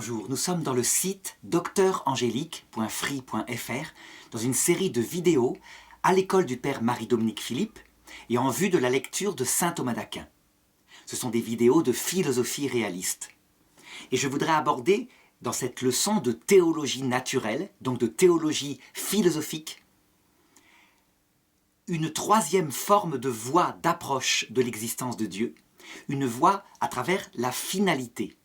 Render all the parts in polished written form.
Bonjour, nous sommes dans le site docteurangélique.free.fr dans une série de vidéos à l'école du Père Marie-Dominique Philippe et en vue de la lecture de saint Thomas d'Aquin. Ce sont des vidéos de philosophie réaliste. Et je voudrais aborder dans cette leçon de théologie naturelle, donc de théologie philosophique, une troisième forme de voie d'approche de l'existence de Dieu, une voie à travers la finalité.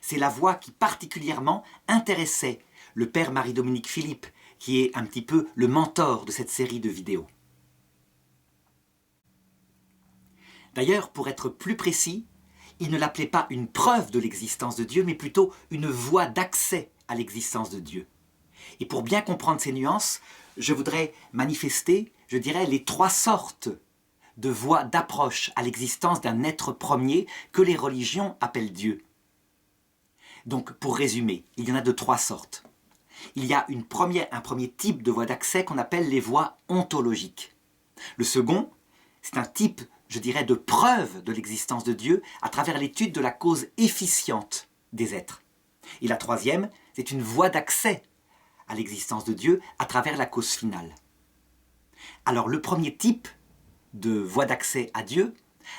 C'est la voie qui particulièrement intéressait le Père Marie-Dominique Philippe, qui est un petit peu le mentor de cette série de vidéos. D'ailleurs, pour être plus précis, il ne l'appelait pas une preuve de l'existence de Dieu, mais plutôt une voie d'accès à l'existence de Dieu. Et pour bien comprendre ces nuances, je voudrais manifester, je dirais, les trois sortes de voies d'approche à l'existence d'un être premier que les religions appellent Dieu. Donc, pour résumer, il y en a de trois sortes. Il y a un premier type de voie d'accès qu'on appelle les voies ontologiques. Le second, c'est un type, je dirais, de preuve de l'existence de Dieu à travers l'étude de la cause efficiente des êtres. Et la troisième, c'est une voie d'accès à l'existence de Dieu à travers la cause finale. Alors, le premier type de voie d'accès à Dieu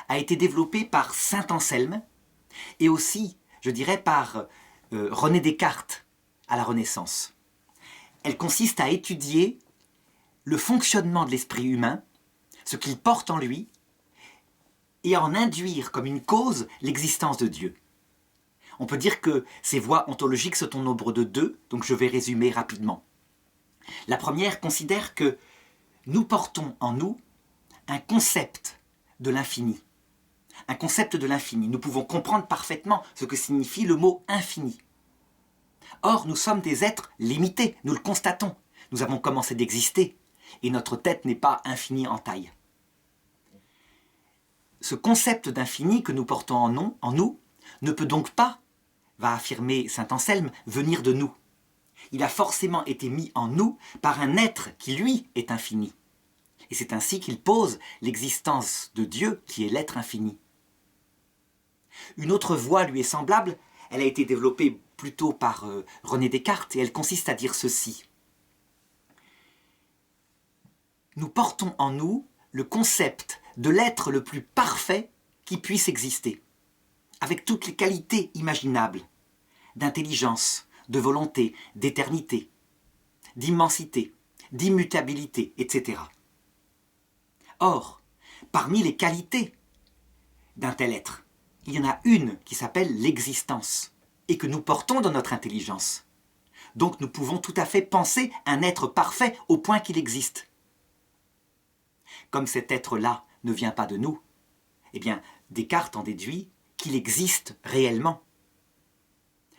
a été développé par saint Anselme et aussi, je dirais, par René Descartes à la Renaissance. Elle consiste à étudier le fonctionnement de l'esprit humain, ce qu'il porte en lui, et à en induire comme une cause l'existence de Dieu. On peut dire que ces voies ontologiques sont au nombre de deux, donc je vais résumer rapidement. La première considère que nous portons en nous un concept de l'infini. Un concept de l'infini. Nous pouvons comprendre parfaitement ce que signifie le mot infini. Or, nous sommes des êtres limités, nous le constatons. Nous avons commencé d'exister et notre tête n'est pas infinie en taille. Ce concept d'infini que nous portons en nous ne peut donc pas, va affirmer saint Anselme, venir de nous. Il a forcément été mis en nous par un être qui, lui, est infini. Et c'est ainsi qu'il pose l'existence de Dieu qui est l'être infini. Une autre voie lui est semblable, elle a été développée plutôt par René Descartes, et elle consiste à dire ceci. Nous portons en nous le concept de l'être le plus parfait qui puisse exister, avec toutes les qualités imaginables, d'intelligence, de volonté, d'éternité, d'immensité, d'immutabilité, etc. Or, parmi les qualités d'un tel être, il y en a une qui s'appelle l'existence et que nous portons dans notre intelligence. Donc nous pouvons tout à fait penser un être parfait au point qu'il existe. Comme cet être-là ne vient pas de nous, eh bien Descartes en déduit qu'il existe réellement,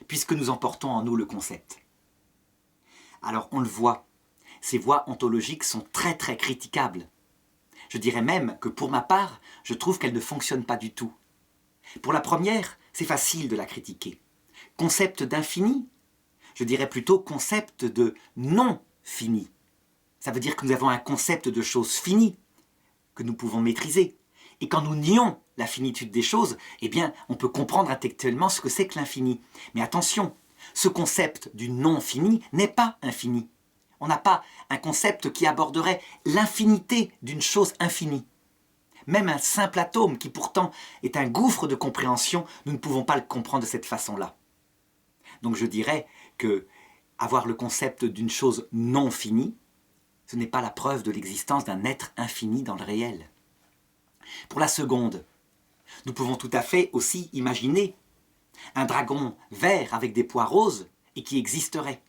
puisque nous en portons en nous le concept. Alors on le voit, ces voies ontologiques sont très très critiquables. Je dirais même que pour ma part, je trouve qu'elles ne fonctionnent pas du tout. Pour la première, c'est facile de la critiquer. Concept d'infini, je dirais plutôt concept de non-fini. Ça veut dire que nous avons un concept de choses finies, que nous pouvons maîtriser. Et quand nous nions la finitude des choses, eh bien, on peut comprendre intellectuellement ce que c'est que l'infini. Mais attention, ce concept du non-fini n'est pas infini. On n'a pas un concept qui aborderait l'infinité d'une chose infinie. Même un simple atome qui pourtant est un gouffre de compréhension, nous ne pouvons pas le comprendre de cette façon-là. Donc je dirais que avoir le concept d'une chose non finie, ce n'est pas la preuve de l'existence d'un être infini dans le réel. Pour la seconde, nous pouvons tout à fait aussi imaginer un dragon vert avec des pois roses et qui existerait.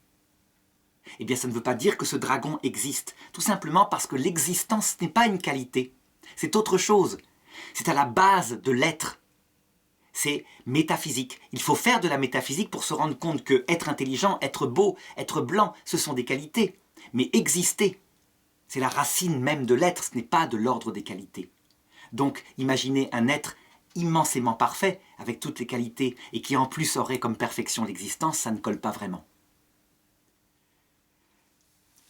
Eh bien, ça ne veut pas dire que ce dragon existe, tout simplement parce que l'existence n'est pas une qualité. C'est autre chose. C'est à la base de l'être. C'est métaphysique. Il faut faire de la métaphysique pour se rendre compte que être intelligent, être beau, être blanc, ce sont des qualités. Mais exister, c'est la racine même de l'être, ce n'est pas de l'ordre des qualités. Donc, imaginez un être immensément parfait, avec toutes les qualités, et qui en plus aurait comme perfection l'existence, ça ne colle pas vraiment.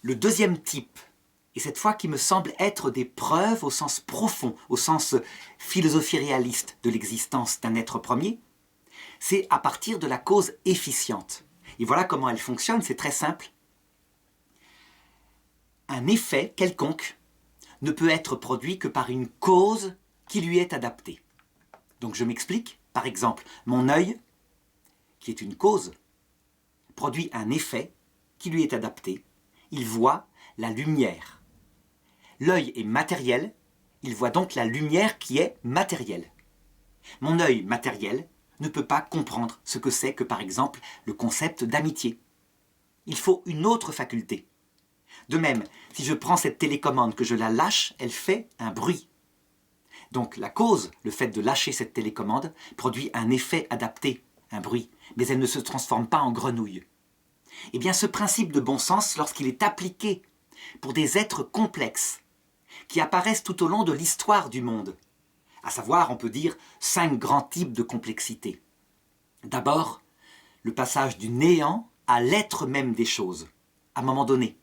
Le deuxième type, et cette fois qui me semble être des preuves au sens profond, au sens philosophie réaliste de l'existence d'un être premier, c'est à partir de la cause efficiente. Et voilà comment elle fonctionne, c'est très simple. Un effet quelconque ne peut être produit que par une cause qui lui est adaptée. Donc je m'explique. Par exemple, mon œil, qui est une cause, produit un effet qui lui est adapté. Il voit la lumière. L'œil est matériel, il voit donc la lumière qui est matérielle. Mon œil matériel ne peut pas comprendre ce que c'est que, par exemple, le concept d'amitié. Il faut une autre faculté. De même, si je prends cette télécommande, que je la lâche, elle fait un bruit. Donc la cause, le fait de lâcher cette télécommande, produit un effet adapté, un bruit, mais elle ne se transforme pas en grenouille. Eh bien ce principe de bon sens, lorsqu'il est appliqué pour des êtres complexes, qui apparaissent tout au long de l'histoire du monde, à savoir, on peut dire, 5 grands types de complexité. D'abord, le passage du néant à l'être même des choses, à un moment donné.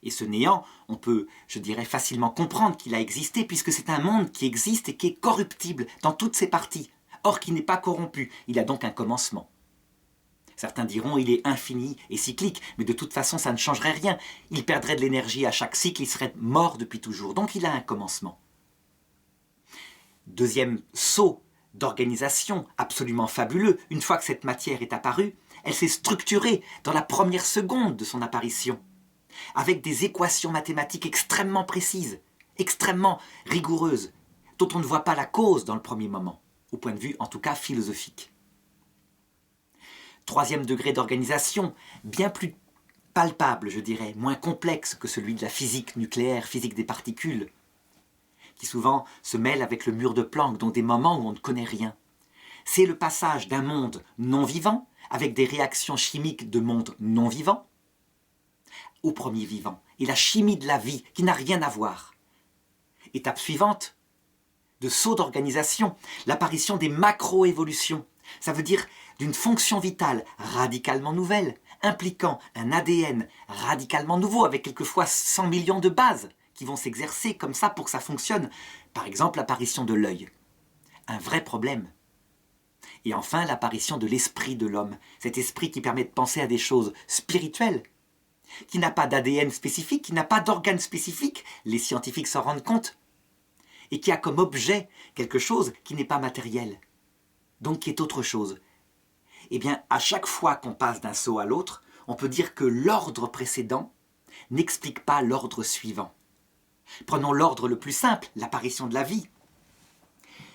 Et ce néant, on peut, je dirais, facilement comprendre qu'il a existé, puisque c'est un monde qui existe et qui est corruptible dans toutes ses parties, or qui n'est pas corrompu. Il a donc un commencement. Certains diront il est infini et cyclique, mais de toute façon ça ne changerait rien. Il perdrait de l'énergie à chaque cycle, il serait mort depuis toujours. Donc il a un commencement. Deuxième saut d'organisation absolument fabuleux, une fois que cette matière est apparue, elle s'est structurée dans la première seconde de son apparition, avec des équations mathématiques extrêmement précises, extrêmement rigoureuses, dont on ne voit pas la cause dans le premier moment, au point de vue en tout cas philosophique. Troisième degré d'organisation, bien plus palpable, je dirais, moins complexe que celui de la physique nucléaire, physique des particules, qui souvent se mêle avec le mur de Planck, donc des moments où on ne connaît rien. C'est le passage d'un monde non vivant, avec des réactions chimiques de monde non vivant, au premier vivant, et la chimie de la vie, qui n'a rien à voir. Étape suivante, de saut d'organisation, l'apparition des macro-évolutions. Ça veut dire d'une fonction vitale radicalement nouvelle, impliquant un ADN radicalement nouveau, avec quelquefois 100 millions de bases qui vont s'exercer comme ça pour que ça fonctionne. Par exemple, l'apparition de l'œil. Un vrai problème. Et enfin, l'apparition de l'esprit de l'homme. Cet esprit qui permet de penser à des choses spirituelles, qui n'a pas d'ADN spécifique, qui n'a pas d'organe spécifique, les scientifiques s'en rendent compte, et qui a comme objet quelque chose qui n'est pas matériel, donc qui est autre chose. Eh bien, à chaque fois qu'on passe d'un saut à l'autre, on peut dire que l'ordre précédent n'explique pas l'ordre suivant. Prenons l'ordre le plus simple, l'apparition de la vie.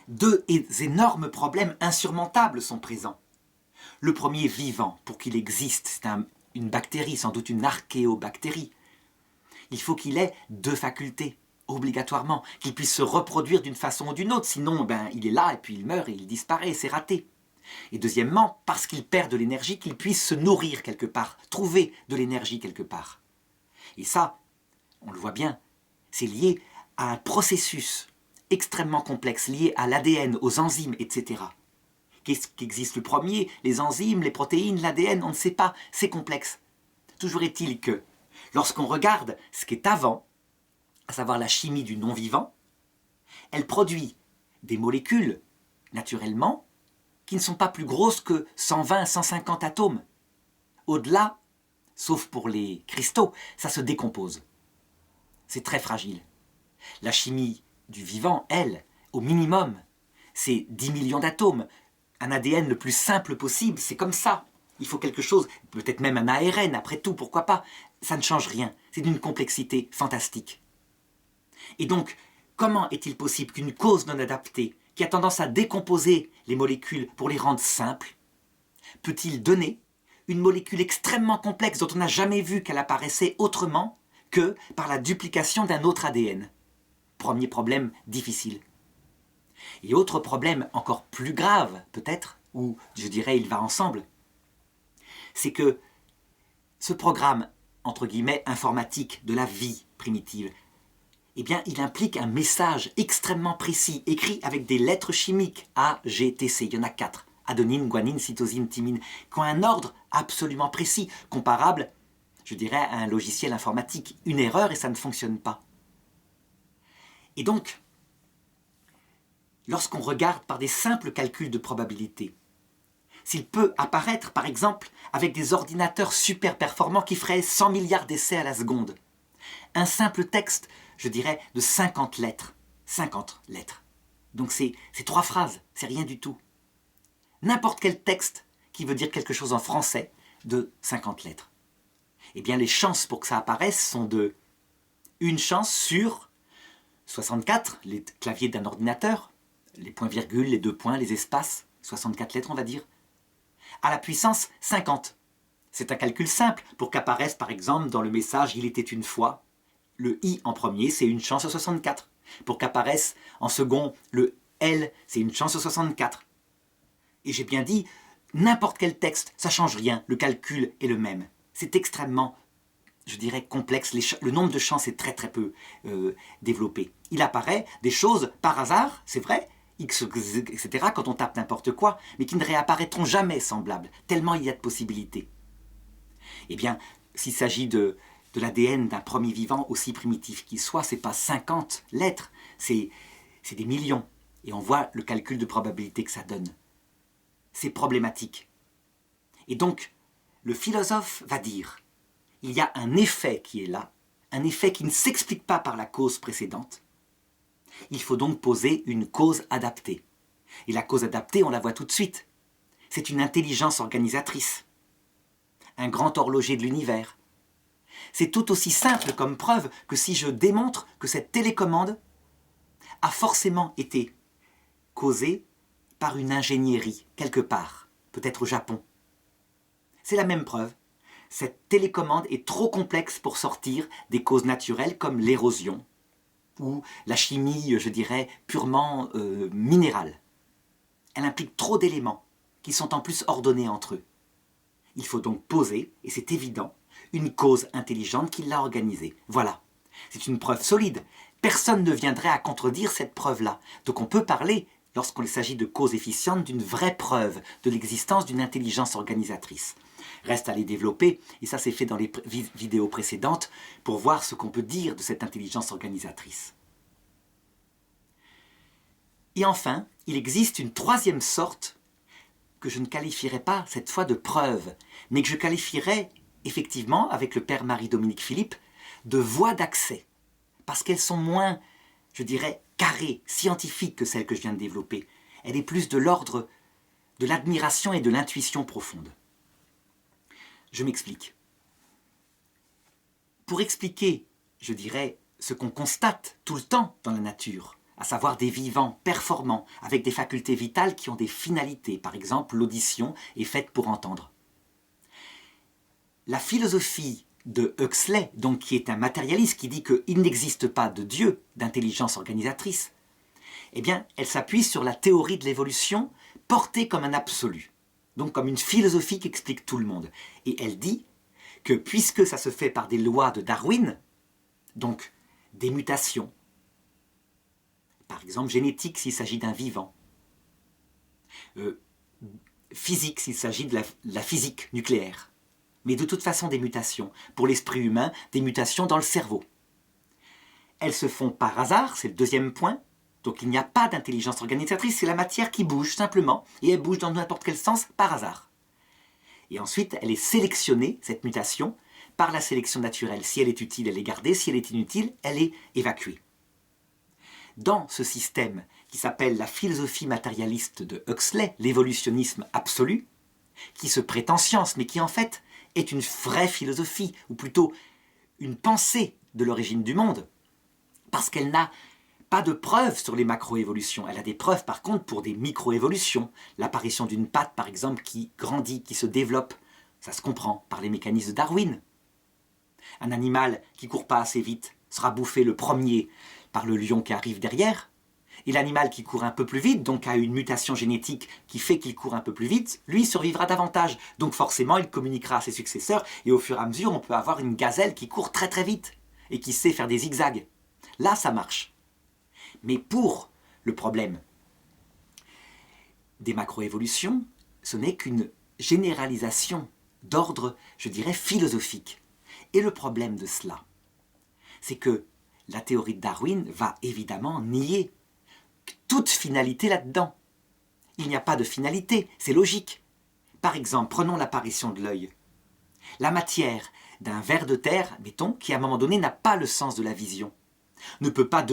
Deux énormes problèmes insurmontables sont présents. Le premier, vivant, pour qu'il existe, c'est une bactérie, sans doute une archéobactérie. Il faut qu'il ait deux facultés, obligatoirement, qu'il puisse se reproduire d'une façon ou d'une autre, sinon il est là et puis il meurt et il disparaît, c'est raté. Et deuxièmement, parce qu'il perd de l'énergie, qu'il puisse se nourrir quelque part, trouver de l'énergie quelque part. Et ça, on le voit bien, c'est lié à un processus extrêmement complexe, lié à l'ADN, aux enzymes, etc. Qu'est-ce qui existe le premier? Les enzymes, les protéines, l'ADN, on ne sait pas, c'est complexe. Toujours est-il que, lorsqu'on regarde ce qui est avant, à savoir la chimie du non-vivant, elle produit des molécules, naturellement, qui ne sont pas plus grosses que 120, 150 atomes. Au-delà, sauf pour les cristaux, ça se décompose. C'est très fragile. La chimie du vivant, elle, au minimum, c'est 10 millions d'atomes. Un ADN le plus simple possible, c'est comme ça. Il faut quelque chose, peut-être même un ARN, après tout, pourquoi pas. Ça ne change rien, c'est d'une complexité fantastique. Et donc, comment est-il possible qu'une cause non adaptée, qui a tendance à décomposer les molécules pour les rendre simples, peut-il donner une molécule extrêmement complexe dont on n'a jamais vu qu'elle apparaissait autrement que par la duplication d'un autre ADN? Premier problème difficile. Et autre problème encore plus grave, peut-être, ou je dirais il va ensemble, c'est que ce programme, entre guillemets, informatique de la vie primitive, eh bien, il implique un message extrêmement précis, écrit avec des lettres chimiques A, G, T, C. Il y en a 4. Adenine, guanine, cytosine, thymine, qui ont un ordre absolument précis, comparable, je dirais, à un logiciel informatique. Une erreur et ça ne fonctionne pas. Et donc, lorsqu'on regarde par des simples calculs de probabilité, s'il peut apparaître, par exemple, avec des ordinateurs super performants qui feraient 100 milliards d'essais à la seconde. Un simple texte, je dirais, de 50 lettres. 50 lettres. Donc c'est 3 phrases, c'est rien du tout. N'importe quel texte qui veut dire quelque chose en français de 50 lettres. Eh bien, les chances pour que ça apparaisse sont de une chance sur 64, les claviers d'un ordinateur, les points-virgules, les 2 points, les espaces, 64 lettres on va dire, à la puissance 50. C'est un calcul simple pour qu'apparaisse par exemple dans le message « Il était une fois », le « i » en premier, c'est une chance sur 64. Pour qu'apparaisse en second le « l », c'est une chance sur 64. Et j'ai bien dit, n'importe quel texte, ça ne change rien, le calcul est le même. C'est extrêmement, je dirais, complexe. Le nombre de chances est très très peu développé. Il apparaît des choses par hasard, c'est vrai, X, etc., quand on tape n'importe quoi, mais qui ne réapparaîtront jamais semblables, tellement il y a de possibilités. Eh bien, s'il s'agit de l'ADN d'un premier vivant, aussi primitif qu'il soit, ce n'est pas 50 lettres, c'est des millions. Et on voit le calcul de probabilité que ça donne. C'est problématique. Et donc, le philosophe va dire, il y a un effet qui est là, un effet qui ne s'explique pas par la cause précédente. Il faut donc poser une cause adaptée. Et la cause adaptée, on la voit tout de suite. C'est une intelligence organisatrice, un grand horloger de l'univers. C'est tout aussi simple comme preuve que si je démontre que cette télécommande a forcément été causée par une ingénierie, quelque part, peut-être au Japon. C'est la même preuve. Cette télécommande est trop complexe pour sortir des causes naturelles comme l'érosion ou la chimie, je dirais, purement minérale. Elle implique trop d'éléments qui sont en plus ordonnés entre eux. Il faut donc poser, et c'est évident, une cause intelligente qui l'a organisée. Voilà. C'est une preuve solide. Personne ne viendrait à contredire cette preuve-là. Donc on peut parler, lorsqu'il s'agit de causes efficientes, d'une vraie preuve de l'existence d'une intelligence organisatrice. Reste à les développer, et ça c'est fait dans les vidéos précédentes, pour voir ce qu'on peut dire de cette intelligence organisatrice. Et enfin, il existe une troisième sorte que je ne qualifierais pas cette fois de preuve, mais que je qualifierais effectivement, avec le père Marie-Dominique Philippe, de voies d'accès, parce qu'elles sont moins, je dirais, carrées, scientifiques que celles que je viens de développer. Elle est plus de l'ordre de l'admiration et de l'intuition profonde. Je m'explique. Pour expliquer, je dirais, ce qu'on constate tout le temps dans la nature, à savoir des vivants performants, avec des facultés vitales qui ont des finalités. Par exemple, l'audition est faite pour entendre. La philosophie de Huxley, donc qui est un matérialiste, qui dit qu'il n'existe pas de Dieu, d'intelligence organisatrice, eh bien, elle s'appuie sur la théorie de l'évolution portée comme un absolu, donc comme une philosophie qui explique tout le monde. Et elle dit que puisque ça se fait par des lois de Darwin, donc des mutations, par exemple génétique s'il s'agit d'un vivant, physique s'il s'agit de la physique nucléaire, mais de toute façon des mutations. Pour l'esprit humain, des mutations dans le cerveau. Elles se font par hasard, c'est le deuxième point. Donc il n'y a pas d'intelligence organisatrice, c'est la matière qui bouge simplement, et elle bouge dans n'importe quel sens par hasard. Et ensuite, elle est sélectionnée, cette mutation, par la sélection naturelle. Si elle est utile, elle est gardée, si elle est inutile, elle est évacuée. Dans ce système qui s'appelle la philosophie matérialiste de Huxley, l'évolutionnisme absolu, qui se prétend science, mais qui en fait est une vraie philosophie, ou plutôt une pensée de l'origine du monde, parce qu'elle n'a pas de preuves sur les macroévolutions. Elle a des preuves par contre pour des microévolutions. L'apparition d'une patte par exemple qui grandit, qui se développe, ça se comprend par les mécanismes de Darwin. Un animal qui ne court pas assez vite sera bouffé le premier par le lion qui arrive derrière, et l'animal qui court un peu plus vite, donc a une mutation génétique qui fait qu'il court un peu plus vite, lui survivra davantage. Donc forcément, il communiquera à ses successeurs, et au fur et à mesure, on peut avoir une gazelle qui court très très vite, et qui sait faire des zigzags. Là, ça marche. Mais pour le problème des macroévolutions, ce n'est qu'une généralisation d'ordre, je dirais, philosophique. Et le problème de cela, c'est que la théorie de Darwin va évidemment nier toute finalité là-dedans. Il n'y a pas de finalité, c'est logique. Par exemple, prenons l'apparition de l'œil. La matière d'un ver de terre, mettons, qui à un moment donné n'a pas le sens de la vision, ne peut pas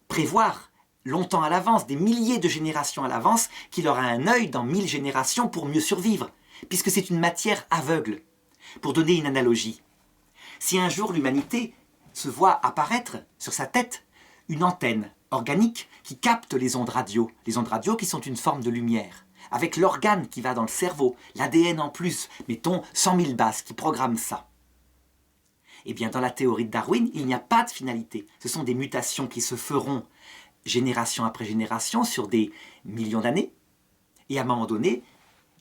prévoir longtemps à l'avance, des milliers de générations à l'avance, qu'il aura un œil dans 1000 générations pour mieux survivre, puisque c'est une matière aveugle. Pour donner une analogie, si un jour l'humanité se voit apparaître sur sa tête une antenne organique qui capte les ondes radio qui sont une forme de lumière, avec l'organe qui va dans le cerveau, l'ADN en plus, mettons 100 000 bases qui programment ça. Eh bien, dans la théorie de Darwin, il n'y a pas de finalité. Ce sont des mutations qui se feront génération après génération sur des millions d'années. Et à un moment donné,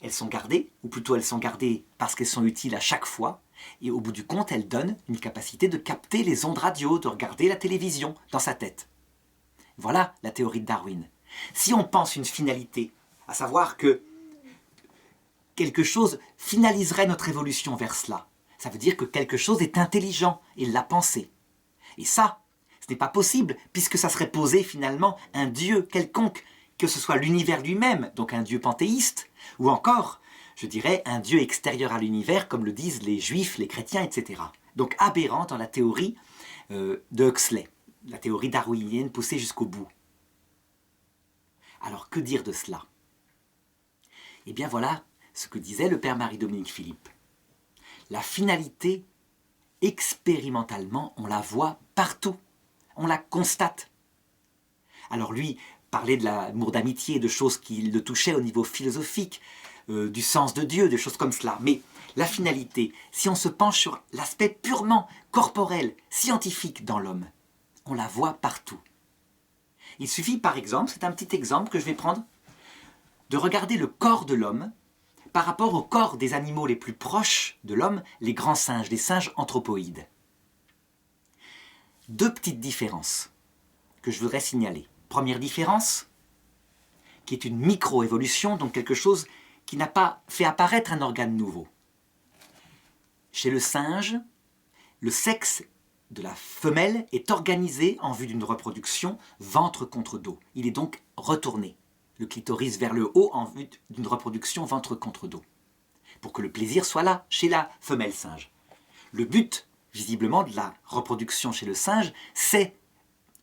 elles sont gardées, ou plutôt elles sont gardées parce qu'elles sont utiles à chaque fois. Et au bout du compte, elles donnent une capacité de capter les ondes radio, de regarder la télévision dans sa tête. Voilà la théorie de Darwin. Si on pense une finalité, à savoir que quelque chose finaliserait notre évolution vers cela, ça veut dire que quelque chose est intelligent et l'a pensé. Et ça, ce n'est pas possible, puisque ça serait poser finalement un Dieu quelconque, que ce soit l'univers lui-même, donc un Dieu panthéiste, ou encore, je dirais, un Dieu extérieur à l'univers, comme le disent les Juifs, les chrétiens, etc. Donc aberrant dans la théorie de Huxley, la théorie darwinienne poussée jusqu'au bout. Alors que dire de cela? Eh bien voilà ce que disait le père Marie-Dominique Philippe. La finalité, expérimentalement, on la voit partout. On la constate. Alors lui parlait de l'amour d'amitié, de choses qui le touchaient au niveau philosophique, du sens de Dieu, des choses comme cela. Mais la finalité, si on se penche sur l'aspect purement corporel, scientifique dans l'homme, on la voit partout. Il suffit par exemple, c'est un petit exemple que je vais prendre, de regarder le corps de l'homme par rapport au corps des animaux les plus proches de l'homme, les grands singes, les singes anthropoïdes. Deux petites différences que je voudrais signaler. Première différence, qui est une micro-évolution, donc quelque chose qui n'a pas fait apparaître un organe nouveau. Chez le singe, le sexe de la femelle est organisé en vue d'une reproduction ventre contre dos. Il est donc retourné, le clitoris vers le haut en vue d'une reproduction ventre contre dos, pour que le plaisir soit là, chez la femelle singe. Le but, visiblement, de la reproduction chez le singe,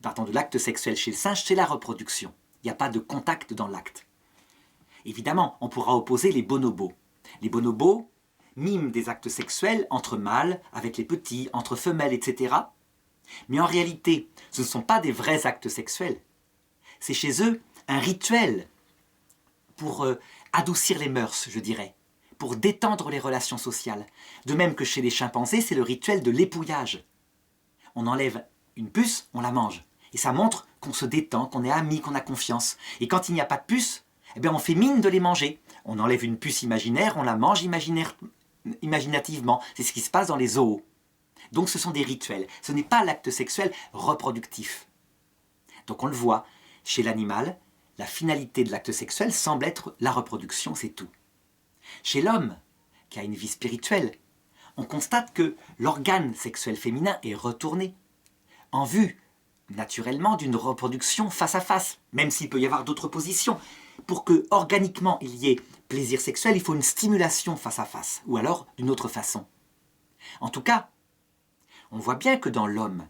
de l'acte sexuel chez le singe, c'est la reproduction. Il n'y a pas de contact dans l'acte. Évidemment, on pourra opposer les bonobos. Les bonobos miment des actes sexuels entre mâles, avec les petits, entre femelles, etc. Mais en réalité, ce ne sont pas des vrais actes sexuels. C'est chez eux un rituel pour adoucir les mœurs, je dirais, pour détendre les relations sociales. De même que chez les chimpanzés, c'est le rituel de l'épouillage. On enlève une puce, on la mange. Et ça montre qu'on se détend, qu'on est amis, qu'on a confiance. Et quand il n'y a pas de puce, eh bien on fait mine de les manger. On enlève une puce imaginaire, on la mange imaginativement. C'est ce qui se passe dans les zoos. Donc ce sont des rituels. Ce n'est pas l'acte sexuel reproductif. Donc on le voit, chez l'animal, la finalité de l'acte sexuel semble être la reproduction, c'est tout. Chez l'homme, qui a une vie spirituelle, on constate que l'organe sexuel féminin est retourné, en vue, naturellement, d'une reproduction face à face, même s'il peut y avoir d'autres positions. Pour que, organiquement, il y ait plaisir sexuel, il faut une stimulation face à face, ou alors d'une autre façon. En tout cas, on voit bien que dans l'homme,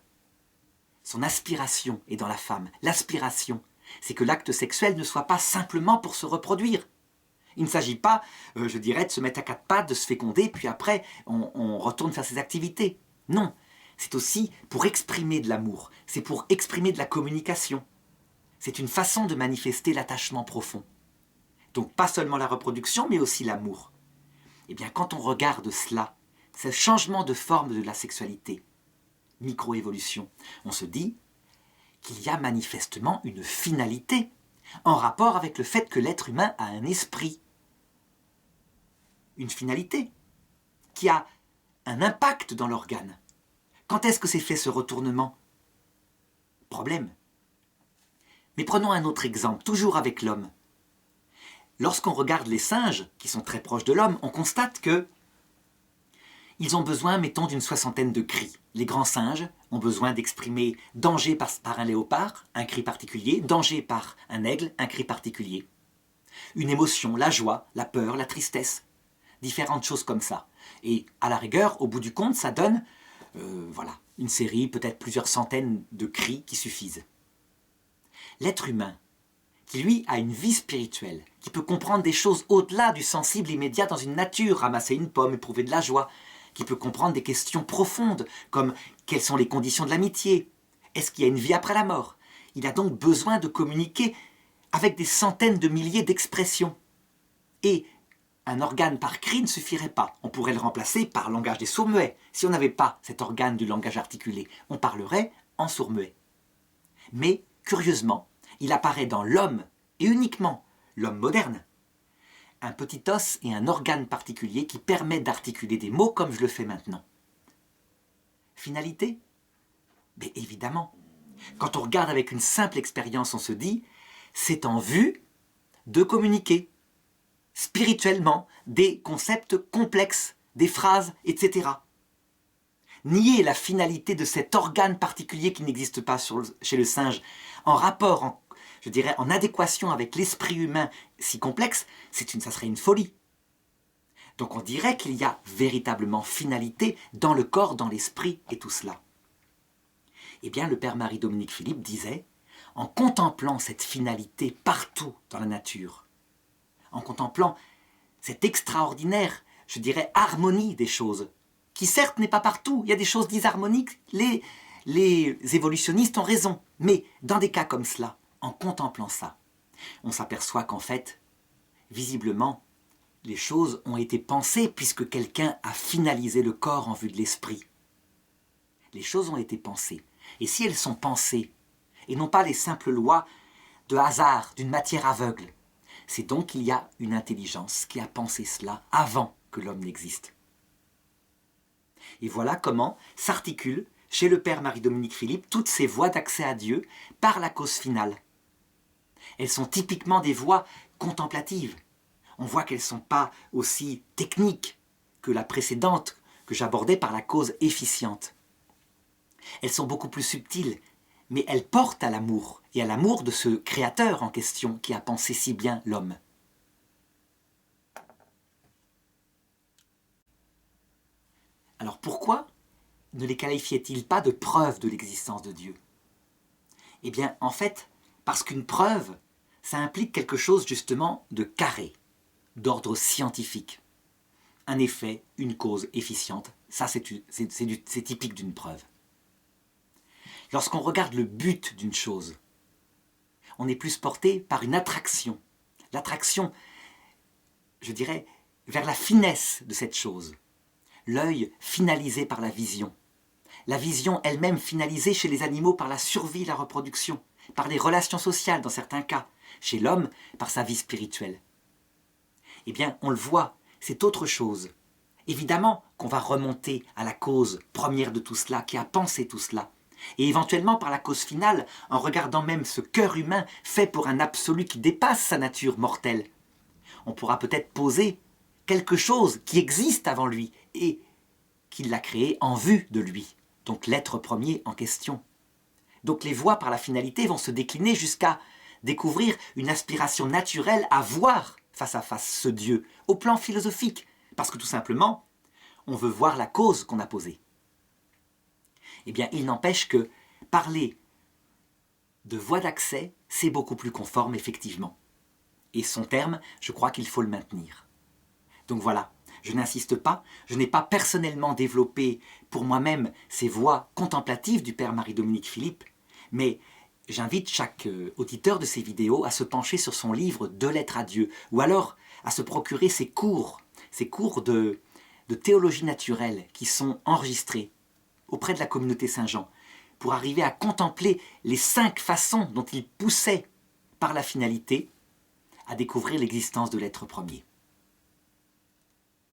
son aspiration est dans la femme. L'aspiration, c'est que l'acte sexuel ne soit pas simplement pour se reproduire. Il ne s'agit pas, je dirais, de se mettre à quatre pattes, de se féconder, puis après, on retourne faire ses activités. Non, c'est aussi pour exprimer de l'amour, c'est pour exprimer de la communication. C'est une façon de manifester l'attachement profond. Donc pas seulement la reproduction, mais aussi l'amour. Eh bien, quand on regarde cela, ce changement de forme de la sexualité, micro-évolution, on se dit qu'il y a manifestement une finalité en rapport avec le fait que l'être humain a un esprit. Une finalité qui a un impact dans l'organe. Quand est-ce que s'est fait ce retournement? Problème. Mais prenons un autre exemple, toujours avec l'homme. Lorsqu'on regarde les singes, qui sont très proches de l'homme, on constate que ils ont besoin, mettons, d'une 60aine de cris. Les grands singes ont besoin d'exprimer danger par un léopard, un cri particulier, danger par un aigle, un cri particulier. Une émotion, la joie, la peur, la tristesse. différentes choses comme ça. Et à la rigueur, au bout du compte, ça donne voilà, une série, peut-être plusieurs centaines de cris qui suffisent. L'être humain, qui lui a une vie spirituelle, qui peut comprendre des choses au-delà du sensible immédiat dans une nature, ramasser une pomme, éprouver de la joie, qui peut comprendre des questions profondes, comme quelles sont les conditions de l'amitié, est-ce qu'il y a une vie après la mort? Il a donc besoin de communiquer avec des centaines de milliers d'expressions. Et un organe par cri ne suffirait pas. On pourrait le remplacer par langage des sourds-muets. Si on n'avait pas cet organe du langage articulé, on parlerait en sourd-muet. Mais, curieusement, il apparaît dans l'homme, et uniquement l'homme moderne, un petit os et un organe particulier qui permet d'articuler des mots comme je le fais maintenant. Finalité? Mais évidemment, quand on regarde avec une simple expérience, on se dit, c'est en vue de communiquer spirituellement des concepts complexes, des phrases, etc. Nier la finalité de cet organe particulier qui n'existe pas chez le singe, en rapport, je dirais, en adéquation avec l'esprit humain si complexe, ça serait une folie. Donc on dirait qu'il y a véritablement finalité dans le corps, dans l'esprit et tout cela. Eh bien, le père Marie-Dominique Philippe disait, en contemplant cette finalité partout dans la nature, en contemplant cette extraordinaire, je dirais, harmonie des choses, qui certes n'est pas partout, il y a des choses disharmoniques, les évolutionnistes ont raison, mais dans des cas comme cela, en contemplant ça, on s'aperçoit qu'en fait, visiblement, les choses ont été pensées puisque quelqu'un a finalisé le corps en vue de l'esprit. Les choses ont été pensées. Et si elles sont pensées, et non pas les simples lois de hasard d'une matière aveugle, c'est donc qu'il y a une intelligence qui a pensé cela avant que l'homme n'existe. Et voilà comment s'articulent chez le père Marie-Dominique Philippe toutes ces voies d'accès à Dieu par la cause finale. Elles sont typiquement des voies contemplatives. On voit qu'elles ne sont pas aussi techniques que la précédente que j'abordais par la cause efficiente. Elles sont beaucoup plus subtiles, mais elles portent à l'amour, et à l'amour de ce créateur en question qui a pensé si bien l'homme. Alors pourquoi ne les qualifiait-il pas de preuves de l'existence de Dieu? Eh bien, en fait, parce qu'une preuve, ça implique quelque chose justement de carré, d'ordre scientifique. Un effet, une cause efficiente, ça c'est typique d'une preuve. Lorsqu'on regarde le but d'une chose, on est plus porté par une attraction. L'attraction, je dirais, vers la finesse de cette chose. L'œil finalisé par la vision elle-même finalisée chez les animaux par la survie et la reproduction, par les relations sociales dans certains cas, chez l'homme par sa vie spirituelle. Eh bien, on le voit, c'est autre chose. Évidemment qu'on va remonter à la cause première de tout cela, qui a pensé tout cela, et éventuellement par la cause finale, en regardant même ce cœur humain fait pour un absolu qui dépasse sa nature mortelle. On pourra peut-être poser quelque chose qui existe avant lui et qu'il l'a créé en vue de lui, donc l'être premier en question. Donc les voies par la finalité vont se décliner jusqu'à découvrir une aspiration naturelle à voir face à face ce Dieu, au plan philosophique, parce que tout simplement, on veut voir la cause qu'on a posée. Eh bien, il n'empêche que parler de voie d'accès, c'est beaucoup plus conforme, effectivement. Et son terme, je crois qu'il faut le maintenir. Donc voilà, je n'insiste pas, je n'ai pas personnellement développé pour moi-même ces voies contemplatives du père Marie-Dominique Philippe, mais j'invite chaque auditeur de ces vidéos à se pencher sur son livre « Deux lettres à Dieu » ou alors à se procurer ces cours de théologie naturelle qui sont enregistrés auprès de la communauté Saint-Jean pour arriver à contempler les 5 façons dont il poussait par la finalité à découvrir l'existence de l'être premier.